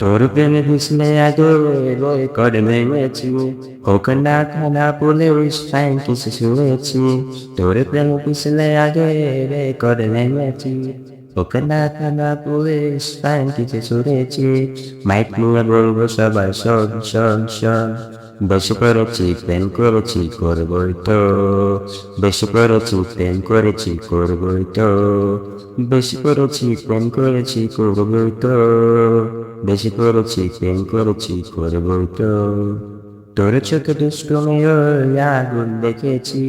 তোর প্রেমে ঘুষলে আগে বই করে ভেঙেছি, ওকে না খানা বলে ওই ফাইন কিছু শুনেছি। তোর প্রেমে ঘুষলে আগে রে করে ভেঙেছি, ওকে না খানা বলে ফাইন কিছু শুনেছি। মাইক নিয়ে বলবো সবাই শোন শোন শোন, বেশি করেছি প্রেম করেছি করবই তো, বেশি করেছি প্রেম করেছি করবই তো, বেশি করেছি প্রেম করেছি করবই তো, বেশি করেছি প্রেম করেছি করবই তো। তোর চোখে দুষ্টুমি আগুন দেখেছি,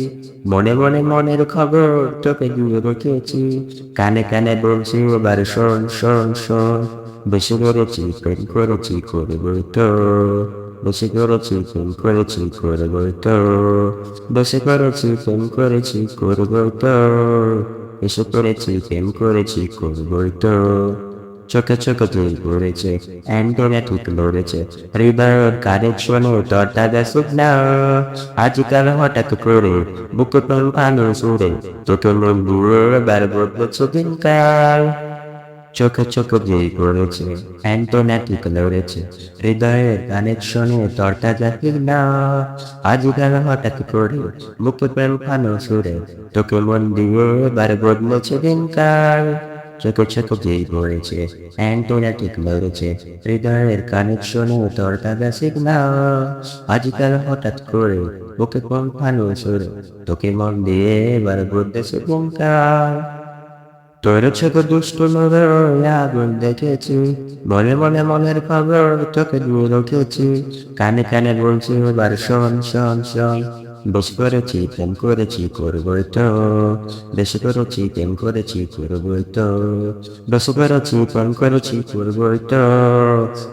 মনে মনে মনের খবর তোকে দূরে রেখেছি। কানে কানে বলছি এবার শোন শোন শোন, বেশি করেছি প্রেম করেছি করবই তো, বেশি করেছি প্রেম করেছি করবই তো, বেশি করেছি প্রেম করেছি করবই তো, বেশি করেছি প্রেম করেছি করবই তো। চোখে চোখে তুই পড়েছে, অ্যান্টেনা ঠিক লড়েছে, হৃদয়ের কানের শোনো তোর দাদা শুকনা। আজকাল হঠাৎ করে বুকে তোর ভালো সুরে, তোকে মন দূরে বার বদলেছে দিনকাল। চোখে চোখে তুই পড়েছে, অ্যান্টেনা ঠিক লড়েছে, হৃদয়ের কানের শোনে তোর দাদা শুকনা। আজকাল হঠাৎ করে বুকে তোর ভালো সুরে, তোকে মন দিয়ে বার বদলেছে দিনকাল। চোখে চোখে যেই পড়েছে, অ্যান্টেনা ঠিক লড়েছে, হৃদয়ের কানেকশনে তোর দাদা সিগনাল। আজকাল হঠাৎ করে বুকে কোন ভালো সুরে, তোকে মন দিয়ে এবার বলতেছে দিনকাল। তোর চোখে দুষ্ট নজর আগুন দেখেছি, মনে মনে মনের খবর তোকে দূরে রেখেছি। কানে কানে বলছি এবার শোন শোন শোন, বেশি করেছি প্রেম করেছি করবই তো, বেশি করেছি প্রেম করেছি করবই তো, বেশি করেছি প্রেম করেছি করবই তো,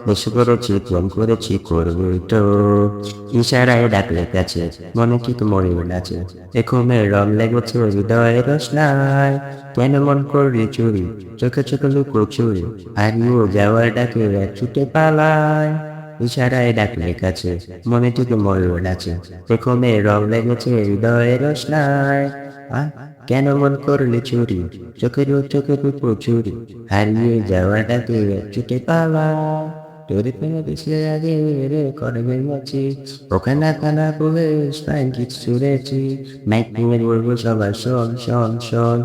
বেশি করেছি প্রেম করেছি করবই তো। ইশারায় ডাকলে কাছে, মনে ঠিক মরে আছে, এখমের রং লেগেছে হৃদয়ের রোশনায়। কেন মন করলি চুরি, চোখে চোখে লুকো চুরি, হারিয়ে যাওয়ার ডাকে ছুটে পালায়। ইশারায় ডাকলে কাছে, মনে থেকে ময়ূর আছে, পেখমে রং লেগেছে হৃদয়ের রোশনায়। কেন মন করলি চুরি, চোখের চোখে লুকো চুরি, হারিয়ে যাওয়ার ডাকে ছুটে পালায়। তোর প্রেমে পিছলে আগে রে করে ভেঙেছি, ওখানে খানা বলে ফাইন কিছু ছুড়েছি। মাইক নিয়ে বলবো সবাই শোন শোন শোন,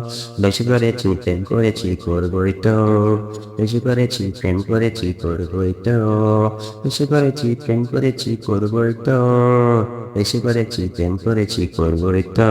বেশি করেছি প্রেম করেছি করবই তো, বেশি করেছি প্রেম করেছি করবই তো, বেশি করেছি প্রেম করেছি করবই তো, বেশি করেছি প্রেম করেছি করবই তো।